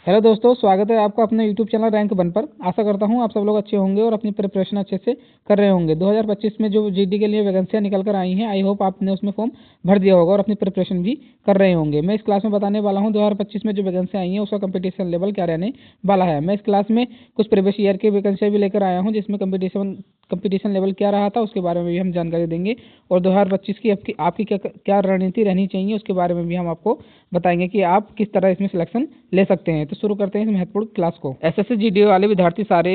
Hello दोस्तों, स्वागत है आपका अपने यूट्यूब चैनल रैंक वन पर। आशा करता हूं आप सब लोग अच्छे होंगे और अपनी प्रिपरेशन अच्छे से कर रहे होंगे। 2025 में जो जीडी के लिए वैकेंसियां निकल कर आई हैं, आई होप आपने उसमें फॉर्म भर दिया होगा और अपनी प्रिपरेशन भी कर रहे होंगे। मैं इस क्लास में बताने वाला हूं 2025 में जो वैकेंसियां आई हैं उसका कंपटीशन लेवल क्या रहने वाला है। मैं इस क्लास में कुछ प्रीवियस ईयर की वैकेंसियां भी लेकर आया हूँ, जिसमें कंपटीशन लेवल क्या रहा था उसके बारे में भी हम जानकारी देंगे और 2025 की आपकी क्या रणनीति रहनी चाहिए उसके बारे में भी हम आपको बताएंगे कि आप किस तरह इसमें सिलेक्शन ले सकते हैं। तो शुरू करते हैं इस महत्वपूर्ण क्लास को। एसएससी जीडी वाले विद्यार्थी सारे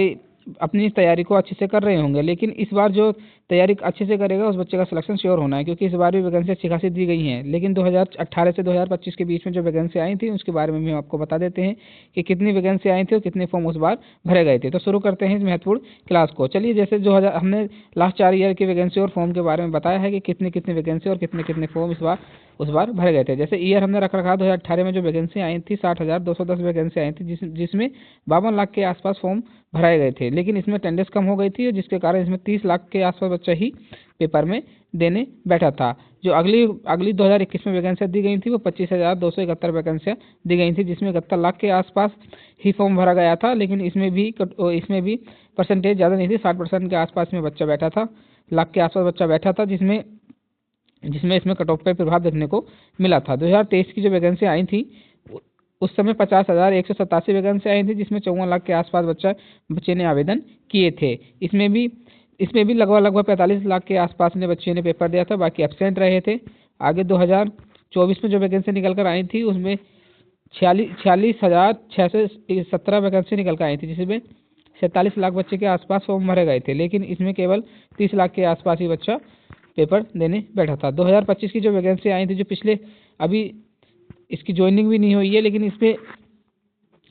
अपनी तैयारी को अच्छे से कर रहे होंगे, लेकिन इस बार जो तैयारी अच्छे से करेगा उस बच्चे का सिलेक्शन श्योर होना है, क्योंकि इस बार भी वैकेंसी अच्छी खासी दी गई हैं। लेकिन 2018 से 2025 के बीच में जो वैकेंसी आई थी उसके बारे में भी हम आपको बता देते हैं कि कितनी वैकेंसी आई थी और कितने फॉर्म उस बार भरे गए थे। तो शुरू करते हैं इस महत्वपूर्ण क्लास को। चलिए, जैसे 2000 हमने लास्ट 4 ईयर की वैकेंसी और फॉर्म के बारे में बताया है कि कितनी कितनी वैकेंसी और कितने कितने फॉर्म उस बार भरे गए थे। जैसे ईयर हमने रख रखा 2018 में जो वैकेंसी आई थी 60,210 वैकेंसी आई थी, जिसमें 52 लाख के आसपास फॉर्म भराए गए थे। लेकिन इसमें अटेंडेंस कम हो गई थी, जिसके कारण इसमें 30 लाख के आसपास बच्चा ही पेपर में देने बैठा था। जो अगली 2021 में वैकेंसियाँ दी गई थी वो 25,271 वैकेंसियाँ दी गई थी, जिसमें 71 लाख के आसपास ही फॉर्म भरा गया था। लेकिन इसमें भी परसेंटेज ज़्यादा नहीं थी, 60% के आसपास में बच्चा बैठा था, लाख के आसपास बच्चा बैठा था, जिसमें इसमें कट ऑफ पे प्रभाव देखने को मिला था। 2023 की जो वैकेंसी आई थी उस समय 50,187 वैकेंसी आई थी, जिसमें 54 लाख के आसपास बच्चे ने आवेदन किए थे। इसमें भी लगभग 45 लाख के आसपास ने बच्चे ने पेपर दिया था, बाकी एब्सेंट रहे थे। आगे 2024 में जो वैकेंसी निकल कर आई थी उसमें 46,617 वैकेंसी निकल कर आई थी, जिसमें 47 लाख बच्चे के आसपास फॉर्म भरे गए थे। लेकिन इसमें केवल 30 लाख के आसपास ही बच्चा पेपर देने बैठा था। 2025 की जो वैकेंसी आई थी, जो पिछले अभी इसकी ज्वाइनिंग भी नहीं हुई है, लेकिन इस पर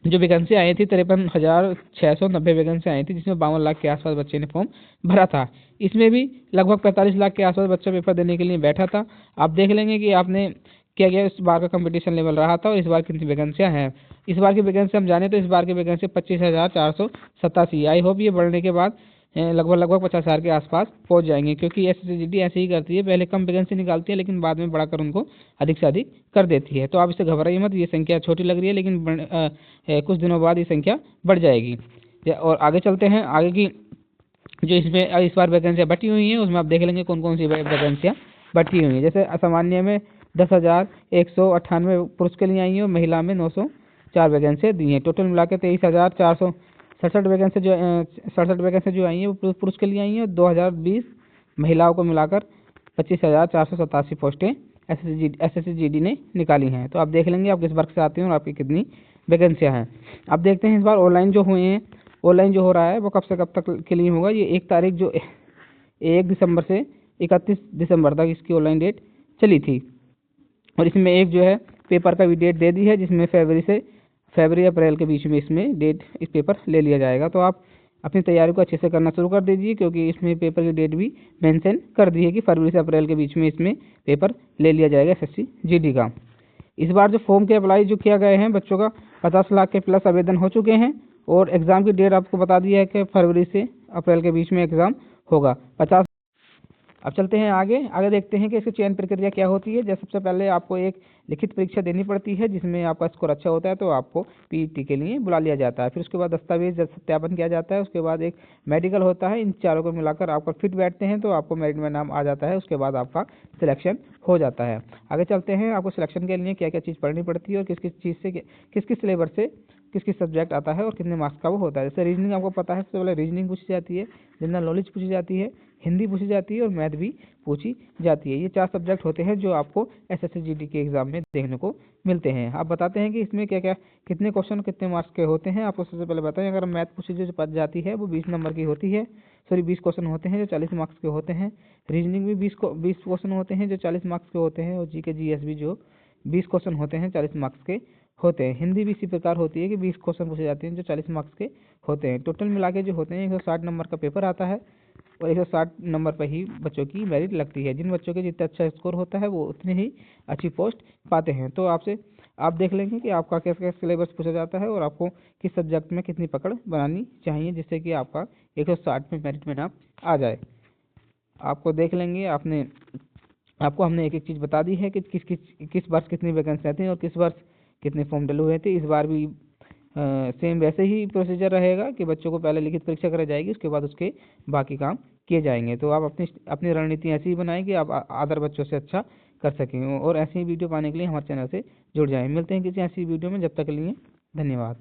जो वैकेंसी आई थी 53,690 वैकेंसी आई थी, जिसमें 52 लाख के आसपास बच्चे ने फॉर्म भरा था। इसमें भी लगभग 45 लाख के आसपास बच्चा पेपर देने के लिए बैठा था। आप देख लेंगे कि आपने क्या क्या इस बार का कंपटीशन लेवल रहा था और इस बार कितनी वैकेंसियाँ हैं। इस बार की वैकेंसी हम जाने तो इस बार की वैकेंसी 25,487। आई होप ये बढ़ने के बाद लगभग 50,000 के आसपास पहुंच जाएंगे, क्योंकि एसएससी ऐसे ही करती है, पहले कम वैकेंसी निकालती है लेकिन बाद में बढ़ाकर उनको अधिक से अधिक कर देती है। तो आप इससे घबराइए मत, ये संख्या छोटी लग रही है लेकिन कुछ दिनों बाद ये संख्या बढ़ जाएगी। और आगे चलते हैं, आगे की जो इसमें इस बार वैकेंसियाँ बढ़ी हुई हैं उसमें आप देख लेंगे कौन कौन सी वैकेंसियाँ बढ़ी हुई हैं। जैसे असामान्य में 10,198 पुरुष के लिए आई हैं और महिला में 904 वैकेंसियाँ दी हैं। टोटल मिला के 23,467 वैकेंसी जो आई हैं वो पुरुष के लिए आई हैं और 2020 महिलाओं को मिलाकर 25,487 पोस्टें एसएससी जीडी ने निकाली हैं। तो आप देख लेंगे आप किस वर्ग से आते हैं और आपकी कितनी वैकेंसियाँ हैं। अब देखते हैं इस बार ऑनलाइन जो हुए हैं, ऑनलाइन जो हो रहा है वो कब से कब तक के लिए होगा। ये 1 तारीख जो 1 दिसंबर से 31 दिसंबर तक इसकी ऑनलाइन डेट चली थी, और इसमें एक जो है पेपर का भी डेट दे दी है, जिसमें फरवरी अप्रैल के बीच में इसमें डेट इस पेपर ले लिया जाएगा। तो आप अपनी तैयारी को अच्छे से करना शुरू कर दीजिए, क्योंकि इसमें पेपर की डेट भी मेंशन कर दी है कि फरवरी से अप्रैल के बीच में इसमें पेपर ले लिया जाएगा एसएससी जीडी का। इस बार जो फॉर्म के अप्लाई जो किया गए हैं बच्चों का 50 लाख के प्लस आवेदन हो चुके हैं, और एग्ज़ाम की डेट आपको बता दी है कि फरवरी से अप्रैल के बीच में एग्ज़ाम होगा 50। अब चलते हैं आगे देखते हैं कि इसकी चयन प्रक्रिया क्या होती है। जैसे सबसे पहले आपको एक लिखित परीक्षा देनी पड़ती है, जिसमें आपका स्कोर अच्छा होता है तो आपको पीईटी के लिए बुला लिया जाता है। फिर उसके बाद दस्तावेज सत्यापन किया जाता है, उसके बाद एक मेडिकल होता है। इन चारों को मिलाकर आपका फिट बैठते हैं तो आपको मेरिट में नाम आ जाता है। उसके बाद आपका सिलेक्शन हो जाता है। आगे चलते हैं, आपको सिलेक्शन के लिए क्या क्या चीज़ पढ़नी पड़ती है और किस किस चीज़ से किस किस सिलेबस से किस किस सब्जेक्ट आता है और कितने मार्क्स का वो होता है। जैसे रीजनिंग आपको पता है, सबसे पहले रीजनिंग पूछी जाती है, जनरल नॉलेज पूछी जाती है, हिंदी पूछी जाती है और मैथ भी पूछी जाती है। ये 4 सब्जेक्ट होते हैं जो आपको एसएससी जीडी के एग्जाम में देखने को मिलते हैं। आप बताते हैं कि इसमें क्या क्या कितने क्वेश्चन कितने मार्क्स के होते हैं। आपको सबसे पहले बताएं, अगर मैथ पूछी जो पद जाती है वो 20 नंबर की होती है, 20 क्वेश्चन होते हैं जो 40 मार्क्स के होते हैं। रीजनिंग भी 20 क्वेश्चन होते हैं जो 40 मार्क्स के होते हैं, और जीके जीएस भी जो 20 क्वेश्चन होते हैं 40 मार्क्स के होते हैं। हिंदी भी इसी प्रकार होती है कि 20 क्वेश्चन पूछे जाते हैं जो 40 मार्क्स के होते हैं। टोटल मिला के जो होते हैं 160 नंबर का पेपर आता है, और 160 नंबर पर ही बच्चों की मेरिट लगती है। जिन बच्चों के जितना अच्छा स्कोर होता है वो उतनी ही अच्छी पोस्ट पाते हैं। तो आप देख लेंगे कि आपका कैसे कैसे सिलेबस पूछा जाता है और आपको किस सब्जेक्ट में कितनी पकड़ बनानी चाहिए, जिससे कि आपका 160 में मेरिट में नाम आ जाए। आपको देख लेंगे आपको हमने एक एक चीज़ बता दी है कि किस वर्ष कितनी वैकेंसी आती है और किस वर्ष कितने फॉर्म डले हुए थे। इस बार भी सेम वैसे ही प्रोसीजर रहेगा कि बच्चों को पहले लिखित परीक्षा कराई जाएगी, उसके बाद उसके बाकी काम किए जाएंगे। तो आप अपनी अपनी रणनीति ऐसी ही बनाएं कि आप अदर बच्चों से अच्छा कर सकें। और ऐसी ही वीडियो पाने के लिए हमारे चैनल से जुड़ जाएं। मिलते हैं किसी ऐसी वीडियो में, जब तक के लिए धन्यवाद।